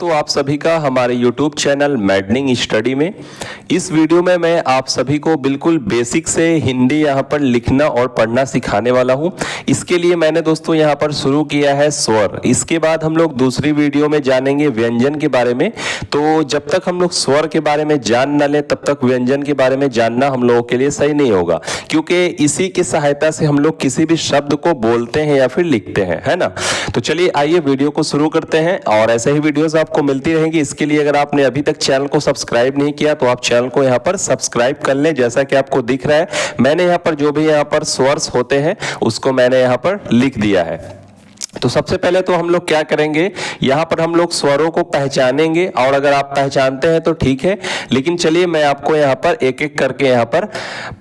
दोस्तों आप सभी का हमारे YouTube चैनल मैडनिंग स्टडी में। इस वीडियो में मैं आप सभी को बिल्कुल बेसिक से हिंदी यहाँ पर लिखना और पढ़ना सिखाने वाला हूँ। इसके लिए मैंने दोस्तों यहाँ पर शुरू किया है स्वर। इसके बाद हम लोग दूसरी वीडियो में जानेंगे व्यंजन के बारे में। तो जब तक हम लोग स्वर के बारे में जान न लें तब तक व्यंजन के बारे में जानना हम लोगों के लिए सही नहीं होगा, क्योंकि इसी की सहायता से हम लोग किसी भी शब्द को बोलते हैं या फिर लिखते हैं, है ना। तो चलिए आइए वीडियो को शुरू करते हैं और ऐसे ही वीडियोस आपको मिलती रहेंगी। इसके लिए अगर आपने अभी तक चैनल को सब्सक्राइब नहीं किया तो आप चैनल को यहाँ पर सब्सक्राइब कर लें। जैसा कि आपको दिख रहा है मैंने यहाँ पर जो भी यहाँ पर स्वर्स होते हैं उसको मैंने यहाँ पर लिख दिया है। तो सबसे पहले तो हम लोग क्या करेंगे, यहाँ पर हम लोग स्वरों को पहचानेंगे और अगर आप पहचानते हैं तो ठीक है, लेकिन चलिए मैं आपको यहाँ पर एक एक करके यहाँ पर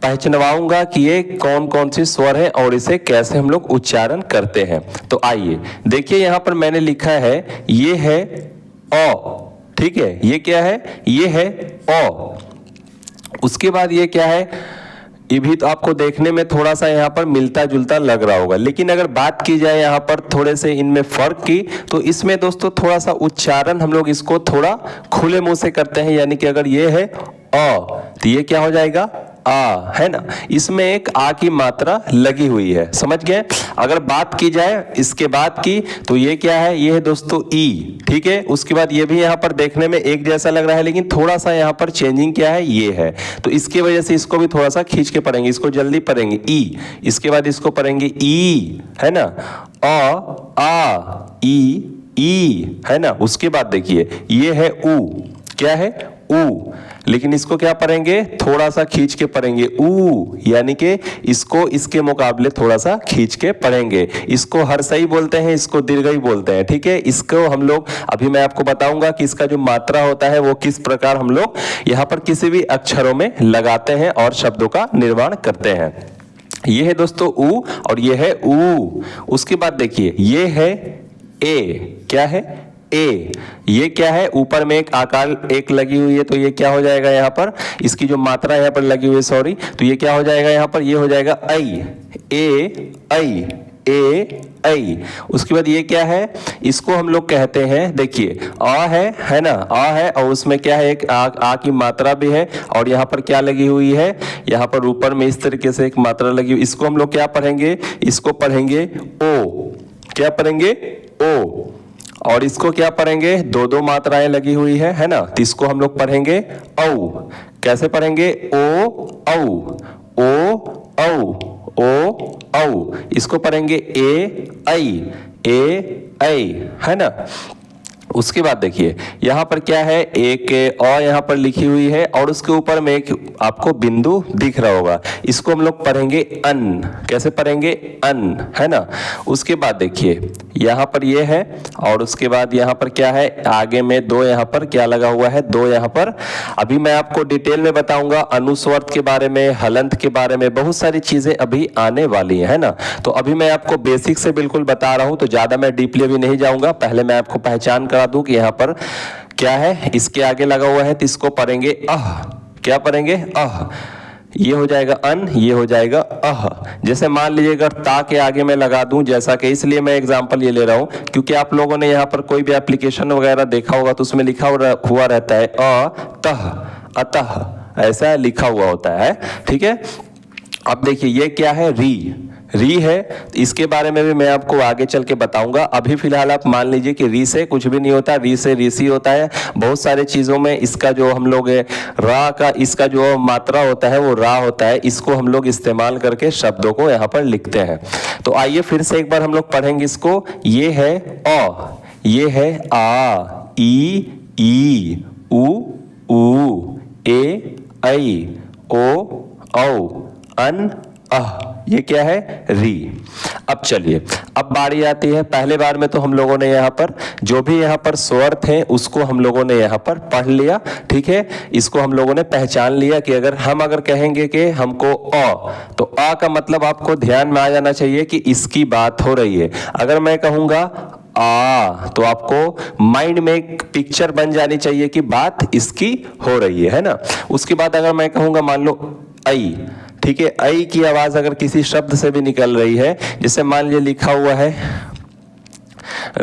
पहचानवाऊंगा कि ये कौन कौन सी स्वर है और इसे कैसे हम लोग उच्चारण करते हैं। तो आइए देखिए, यहाँ पर मैंने लिखा है ये है अ, ठीक है। ये क्या है, ये है अ। उसके बाद ये क्या है, ये भी तो आपको देखने में थोड़ा सा यहाँ पर मिलता जुलता लग रहा होगा, लेकिन अगर बात की जाए यहाँ पर थोड़े से इनमें फर्क की तो इसमें दोस्तों थोड़ा सा उच्चारण हम लोग इसको थोड़ा खुले मुंह से करते हैं। यानी कि अगर ये है अ तो ये क्या हो जाएगा आ, है ना। इसमें एक आ की मात्रा लगी हुई है, समझ गए। अगर बात की जाए इसके बाद की तो ये क्या है, ये है दोस्तों ई, ठीक है। उसके बाद ये भी यहाँ पर देखने में एक जैसा लग रहा है, लेकिन थोड़ा सा यहाँ पर चेंजिंग क्या है, ये है। तो इसकी वजह से इसको भी थोड़ा सा खींच के पढ़ेंगे, इसको जल्दी पढ़ेंगे ई, इसके बाद इसको पढ़ेंगे ई, है ना। आ ई, है ना। उसके बाद देखिए ये है ऊ, क्या है ऊ, लेकिन इसको क्या पढ़ेंगे, थोड़ा सा खींच के पढ़ेंगे ऊ, यानी कि इसको इसके मुकाबले थोड़ा सा खींच के पढ़ेंगे। इसको हर्षई बोलते हैं, इसको दीर्घई बोलते हैं, ठीक है। इसको हम लोग अभी मैं आपको बताऊंगा कि इसका जो मात्रा होता है वो किस प्रकार हम लोग यहाँ पर किसी भी अक्षरों में लगाते हैं और शब्दों का निर्माण करते हैं। ये है दोस्तों ऊ और ये है ऊ। उसके बाद देखिए ये है ए, क्या है ए। ये क्या है, ऊपर में एक आकार एक लगी हुई है, तो ये क्या हो जाएगा यहाँ पर, इसकी जो मात्रा यहाँ पर लगी हुई है, सॉरी, तो ये क्या हो जाएगा यहाँ पर, ये हो जाएगा ऐ, ए ऐ, ऐ। उसके बाद ये क्या है, इसको हम लोग कहते हैं, देखिए आ है ना, आ है और उसमें क्या है एक आ की मात्रा भी है और यहाँ पर क्या लगी हुई है, यहाँ पर ऊपर में इस तरीके से एक मात्रा लगी हुई। इसको हम लोग क्या पढ़ेंगे, इसको पढ़ेंगे ओ, क्या पढ़ेंगे ओ। और इसको क्या पढ़ेंगे, दो दो मात्राएं लगी हुई है ना, तो इसको हम लोग पढ़ेंगे औ। कैसे पढ़ेंगे, ओ औ, ओ औ, ओ औ। इसको पढ़ेंगे ए ऐ, है ना। उसके बाद देखिए यहाँ पर क्या है, एक अ यहाँ पर लिखी हुई है और उसके ऊपर में एक आपको बिंदु दिख रहा होगा, इसको हम लोग पढ़ेंगे अन। कैसे पढ़ेंगे, अन, है ना। उसके बाद देखिए यहाँ पर ये है और उसके बाद यहाँ पर क्या है, आगे में दो यहाँ पर क्या लगा हुआ है, दो यहाँ पर। अभी मैं आपको डिटेल में बताऊंगा अनुस्वर के बारे में, हलंत के बारे में, बहुत सारी चीजें अभी आने वाली है ना। तो अभी मैं आपको बेसिक से बिल्कुल बता रहा हूँ, तो ज्यादा मैं डीपली अभी नहीं जाऊंगा। पहले मैं आपको पहचान करा दूं कि यहाँ पर क्या है, इसके आगे लगा हुआ है तो इसको पढ़ेंगे अह। क्या पढ़ेंगे, अह। ये हो जाएगा अन, ये हो जाएगा अह। जैसे मान लीजिए अगर ता के आगे मैं लगा दूं, जैसा कि इसलिए मैं एग्जांपल ये ले रहा हूं क्योंकि आप लोगों ने यहाँ पर कोई भी एप्लीकेशन वगैरह देखा होगा तो उसमें लिखा हुआ रहता है अ तह, अतः, ऐसा लिखा हुआ होता है, ठीक है। अब देखिए ये क्या है, री है। इसके बारे में भी मैं आपको आगे चल के बताऊंगा। अभी फिलहाल आप मान लीजिए कि री से कुछ भी नहीं होता, री से ऋषि होता है। बहुत सारे चीजों में इसका जो हम लोग रा का इसका जो मात्रा होता है वो रा होता है, इसको हम लोग इस्तेमाल करके शब्दों को यहाँ पर लिखते हैं। तो आइए फिर से एक बार हम लोग पढ़ेंगे इसको। ये है अ, ये है आ, ई उ, ए ऐ, ओ औ, अन अह। ये क्या है, री। अब चलिए अब बारी आती है, पहले बार में तो हम लोगों ने यहाँ पर जो भी यहाँ पर स्वर थे उसको हम लोगों ने यहाँ पर पढ़ लिया, ठीक है। इसको हम लोगों ने पहचान लिया कि अगर कहेंगे कि हमको अ, तो अ का मतलब आपको ध्यान में आ जाना चाहिए कि इसकी बात हो रही है। अगर मैं कहूंगा आ तो आपको माइंड में एक पिक्चर बन जानी चाहिए कि बात इसकी हो रही है ना। उसके बाद अगर मैं कहूंगा मान लो आई, ठीक है, ऐ की आवाज अगर किसी शब्द से भी निकल रही है, जैसे मान लीजिए लिखा हुआ है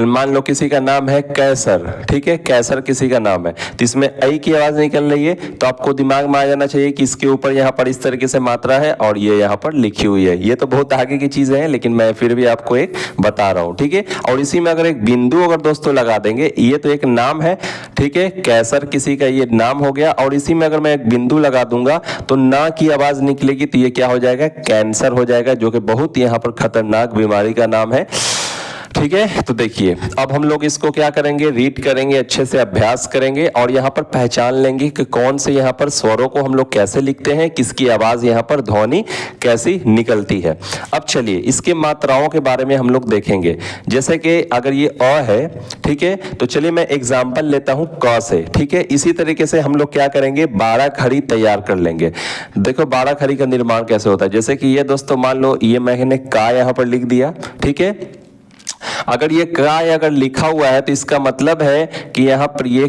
मान लो किसी का नाम है कैसर, ठीक है, कैसर किसी का नाम है, तो इसमें ऐ की आवाज निकल रही है, तो आपको दिमाग में आ जाना चाहिए कि इसके ऊपर यहाँ पर इस तरीके से मात्रा है और ये यहाँ पर लिखी हुई है। ये तो बहुत आगे की चीजें हैं, लेकिन मैं फिर भी आपको एक बता रहा हूँ, ठीक है। और इसी में अगर एक बिंदु अगर दोस्तों लगा देंगे, ये तो एक नाम है, ठीक है, कैसर किसी का ये नाम हो गया, और इसी में अगर मैं एक बिंदु लगा दूंगा तो ना की आवाज निकलेगी, तो ये क्या हो जाएगा, कैंसर हो जाएगा, जो कि बहुत यहाँ पर खतरनाक बीमारी का नाम है, ठीक है। तो देखिए अब हम लोग इसको क्या करेंगे, रीड करेंगे, अच्छे से अभ्यास करेंगे और यहाँ पर पहचान लेंगे कि कौन से यहाँ पर स्वरों को हम लोग कैसे लिखते हैं, किसकी आवाज यहाँ पर ध्वनि कैसी निकलती है। अब चलिए इसके मात्राओं के बारे में हम लोग देखेंगे। जैसे कि अगर ये अ है, ठीक है, तो चलिए मैं एग्जाम्पल लेता हूँ क से, ठीक है। इसी तरीके से हम लोग क्या करेंगे, 12 खड़ी तैयार कर लेंगे। देखो 12 खड़ी का निर्माण कैसे होता है। जैसे कि ये दोस्तों मान लो ये मैंने का यहाँ पर लिख दिया, ठीक है। अगर ये का अगर लिखा हुआ है तो इसका मतलब है कि यहाँ पर ये,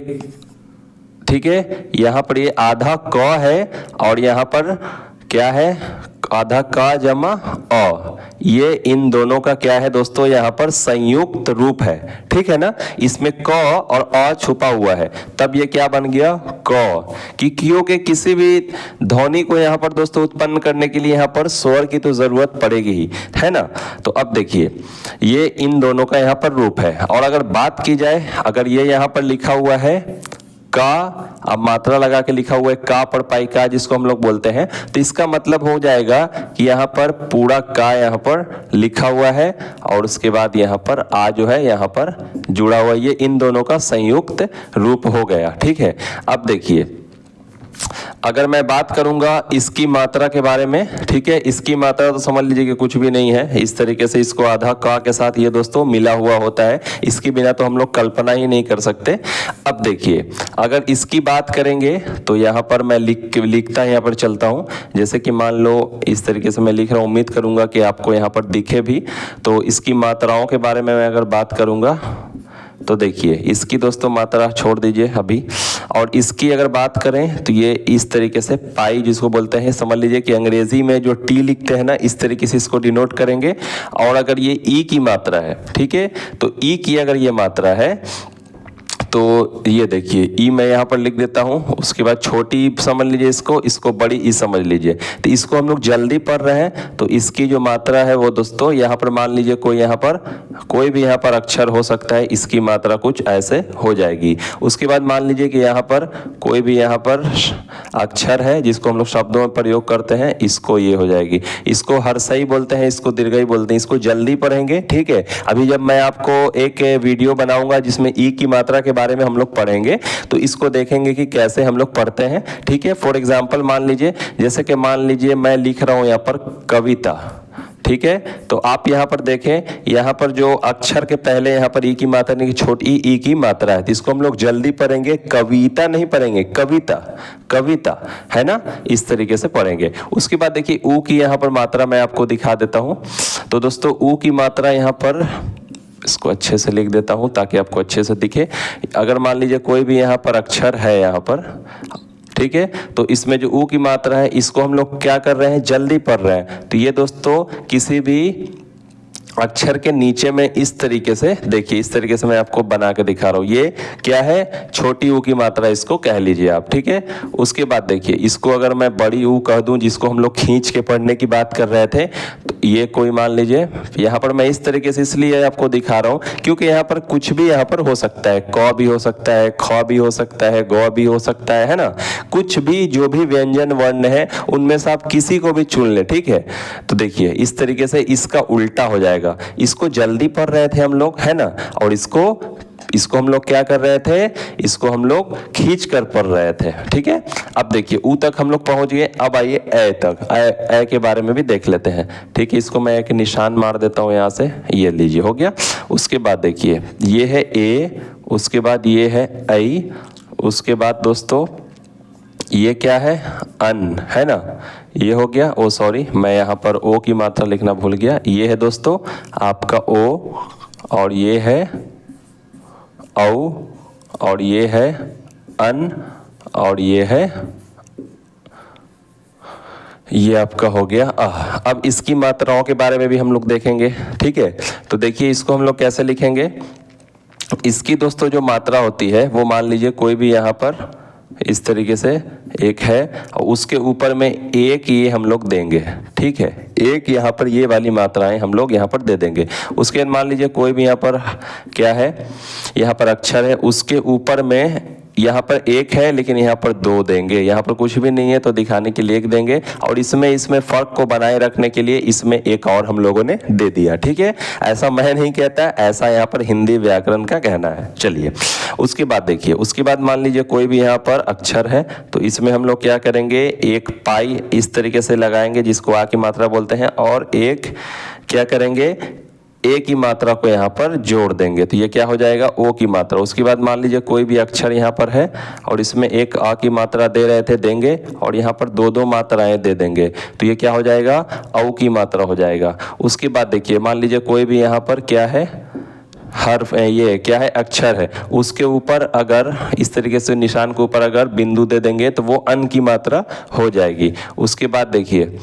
ठीक है, यहाँ पर ये आधा क है और यहाँ पर क्या है, आधा का जमा अ। ये इन दोनों का क्या है दोस्तों, यहाँ पर संयुक्त रूप है, ठीक है ना। इसमें क और अ छुपा हुआ है, तब ये क्या बन गया, क। कि क्योंकि किसी भी ध्वनि को यहाँ पर दोस्तों उत्पन्न करने के लिए यहाँ पर स्वर की तो जरूरत पड़ेगी ही, है ना। तो अब देखिए ये इन दोनों का यहाँ पर रूप है। और अगर बात की जाए, अगर ये यहाँ पर लिखा हुआ है का, अब मात्रा लगा के लिखा हुआ है का पर पाई का, जिसको हम लोग बोलते हैं, तो इसका मतलब हो जाएगा कि यहाँ पर पूरा का यहाँ पर लिखा हुआ है और उसके बाद यहाँ पर आ जो है यहाँ पर जुड़ा हुआ है। ये इन दोनों का संयुक्त रूप हो गया, ठीक है। अब देखिए अगर मैं बात करूंगा इसकी मात्रा के बारे में, ठीक है, इसकी मात्रा तो समझ लीजिए कि कुछ भी नहीं है। इस तरीके से इसको आधा का के साथ ये दोस्तों मिला हुआ होता है, इसके बिना तो हम लोग कल्पना ही नहीं कर सकते। अब देखिए अगर इसकी बात करेंगे तो यहाँ पर मैं लिखता यहाँ पर चलता हूँ। जैसे कि मान लो इस तरीके से मैं लिख रहा हूँ, उम्मीद करूंगा कि आपको यहाँ पर दिखे भी। तो इसकी मात्राओं के बारे में मैं अगर बात करूंगा तो देखिए इसकी दोस्तों मात्रा छोड़ दीजिए अभी, और इसकी अगर बात करें तो ये इस तरीके से पाई जिसको बोलते हैं, समझ लीजिए कि अंग्रेजी में जो टी लिखते हैं ना, इस तरीके से इसको डिनोट करेंगे। और अगर ये ई की मात्रा है, ठीक है, तो ई की अगर ये मात्रा है तो ये देखिए ई मैं यहाँ पर लिख देता हूँ। उसके बाद छोटी समझ लीजिए इसको बड़ी ई समझ लीजिए। तो इसको हम लोग जल्दी पढ़ रहे हैं, तो इसकी जो मात्रा है वो दोस्तों यहाँ पर मान लीजिए कोई भी यहाँ पर अक्षर हो सकता है, इसकी मात्रा कुछ ऐसे हो जाएगी। उसके बाद मान लीजिए कि यहाँ पर कोई भी यहाँ पर अक्षर है जिसको हम लोग शब्दों में प्रयोग करते हैं, इसको ये हो जाएगी। इसको हर्षई बोलते हैं, इसको दीर्घई बोलते हैं। इसको जल्दी पढ़ेंगे, ठीक है। अभी जब मैं आपको एक वीडियो बनाऊंगा जिसमें ई की मात्रा के बारे में हम लोग पढ़ेंगे, तो इसको देखेंगे कि कैसे हम लोग पढ़ते हैं, ठीक है। फॉर एग्जांपल मान लीजिए, जैसे कि मान लीजिए मैं लिख रहा हूं यहाँ पर कविता, ठीक है। तो आप यहाँ पर देखें, यहाँ पर जो अक्षर के पहले यहाँ पर ई की मात्रा नहीं, छोटी ई की मात्रा है, तो इसको हम लोग जल्दी पढ़ेंगे, कविता नहीं पढ़ेंगे, कविता, कविता, है ना, इस तरीके से पढ़ेंगे। उसके बाद देखिए ऊ की यहाँ पर मात्रा मैं आपको दिखा देता हूँ। तो दोस्तों ऊ की मात्रा यहाँ पर, इसको अच्छे से लिख देता हूं ताकि आपको अच्छे से दिखे। अगर मान लीजिए कोई भी यहाँ पर अक्षर है यहाँ पर, ठीक है, तो इसमें जो ऊ की मात्रा है इसको हम लोग क्या कर रहे हैं, जल्दी पढ़ रहे हैं। तो ये दोस्तों किसी भी अक्षर के नीचे में इस तरीके से देखिए, इस तरीके से मैं आपको बना के दिखा रहा हूँ। ये क्या है, छोटी ऊ की मात्रा इसको कह लीजिए आप, ठीक है। उसके बाद देखिए इसको अगर मैं बड़ी ऊ कह दूं, जिसको हम लोग खींच के पढ़ने की बात कर रहे थे, तो ये कोई मान लीजिए यहाँ पर मैं इस तरीके से इसलिए आपको दिखा रहा हूँ क्योंकि यहाँ पर कुछ भी यहाँ पर हो सकता है, क भी हो सकता है, ख भी हो सकता है, ग भी हो सकता है ना। कुछ भी जो भी व्यंजन वर्ण है उनमें से आप किसी को भी चुन ले, ठीक है। तो देखिए इस तरीके से इसका उल्टा हो जाएगा। इसको जल्दी पढ़ रहे थे हम लोग, है ना, और इसको हम लोग क्या कर रहे थे, इसको हम लोग खींच कर पढ़ रहे थे, ठीक है। अब देखिए ऊ तक हम लोग पहुंच गए। अब आइए ए तक, ए के बारे में भी देख लेते हैं, ठीक है। इसको मैं एक निशान मार देता हूं यहाँ से, ये लीजिए हो गया। उसके बाद देखिए ये है ए, उसके बाद ये है ऐ, उसके बाद दोस्तों ये क्या है, अन, है ना, ये हो गया। ओ सॉरी, मैं यहाँ पर ओ की मात्रा लिखना भूल गया। ये है दोस्तों आपका ओ, और ये है औ, और ये है अन, और ये है, ये आपका हो गया आह। अब इसकी मात्राओं के बारे में भी हम लोग देखेंगे, ठीक है। तो देखिए इसको हम लोग कैसे लिखेंगे, इसकी दोस्तों जो मात्रा होती है वो मान लीजिए कोई भी यहाँ पर इस तरीके से एक है और उसके ऊपर में एक ये हम लोग देंगे, ठीक है, एक यहाँ पर ये वाली मात्राएं हम लोग यहाँ पर दे देंगे। उसके बाद मान लीजिए कोई भी यहाँ पर क्या है, यहाँ पर अक्षर है, उसके ऊपर में यहाँ पर एक है लेकिन यहाँ पर दो देंगे, यहाँ पर कुछ भी नहीं है तो दिखाने के लिए एक देंगे, और इसमें फर्क को बनाए रखने के लिए इसमें एक और हम लोगों ने दे दिया, ठीक है। ऐसा मैं नहीं कहता, ऐसा यहाँ पर हिंदी व्याकरण का कहना है। चलिए उसके बाद देखिए, उसके बाद मान लीजिए कोई भी यहाँ पर अक्षर है तो इसमें हम लोग क्या करेंगे, एक पाई इस तरीके से लगाएंगे जिसको आ की मात्रा बोलते हैं, और एक क्या करेंगे, ए की मात्रा को यहाँ पर जोड़ देंगे तो ये क्या हो जाएगा, ओ की मात्रा। उसके बाद मान लीजिए कोई भी अक्षर यहाँ पर है और इसमें एक आ की मात्रा दे रहे थे, देंगे, और यहाँ पर दो दो मात्राएं दे देंगे तो ये क्या हो जाएगा, औ की मात्रा हो जाएगा। उसके बाद देखिए मान लीजिए कोई भी यहाँ पर क्या है, हर्फ, ये क्या है, अक्षर है, उसके ऊपर अगर इस तरीके से निशान के ऊपर अगर बिंदु दे देंगे तो वो अन की मात्रा हो जाएगी। उसके बाद देखिए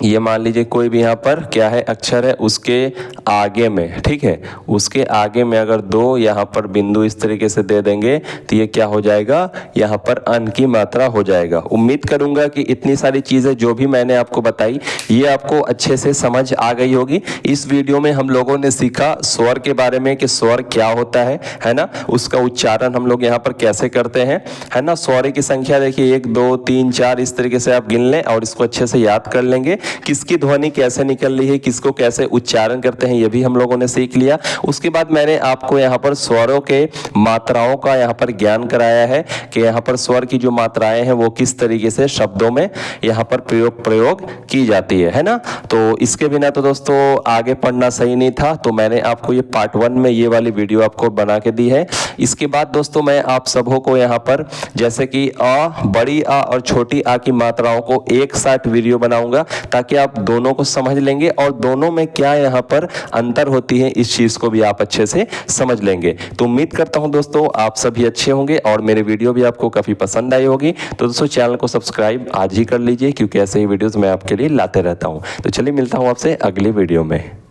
ये मान लीजिए कोई भी यहाँ पर क्या है, अक्षर है, उसके आगे में, ठीक है, उसके आगे में अगर दो यहाँ पर बिंदु इस तरीके से दे देंगे तो ये क्या हो जाएगा, यहाँ पर अन की मात्रा हो जाएगा। उम्मीद करूंगा कि इतनी सारी चीज़ें जो भी मैंने आपको बताई ये आपको अच्छे से समझ आ गई होगी। इस वीडियो में हम लोगों ने सीखा स्वर के बारे में कि स्वर क्या होता है ना, उसका उच्चारण हम लोग यहाँ पर कैसे करते हैं, है ना। स्वर की संख्या देखिए 1 2 3 4 इस तरीके से आप गिन लें और इसको अच्छे से याद कर लेंगे। किसकी ध्वनि कैसे निकल रही है, किसको कैसे उच्चारण करते हैं, ये भी हम लोगों ने सीख लिया। उसके बाद मैंने आपको यहाँ पर स्वरों के मात्राओं का यहाँ पर ज्ञान कराया है कि यहाँ पर स्वर की जो मात्राएं हैं वो किस तरीके से शब्दों में यहाँ पर प्रयोग की जाती है ना। तो इसके बिना तो दोस्तों आगे पढ़ना सही नहीं था, तो मैंने आपको ये पार्ट 1 में ये वाली वीडियो आपको बना के दी है। इसके बाद दोस्तों मैं आप सबों को यहाँ पर जैसे कि बड़ी आ और छोटी आ की मात्राओं को एक साथ वीडियो बनाऊंगा ताकि आप दोनों को समझ लेंगे और दोनों में क्या यहाँ पर अंतर होती है इस चीज को भी आप अच्छे से समझ लेंगे। तो उम्मीद करता हूं दोस्तों आप सभी अच्छे होंगे और मेरे वीडियो भी आपको काफी पसंद आई होगी। तो दोस्तों चैनल को सब्सक्राइब आज ही कर लीजिए क्योंकि ऐसे ही वीडियोस मैं आपके लिए लाते रहता हूं। तो चलिए मिलता हूं आपसे अगली वीडियो में।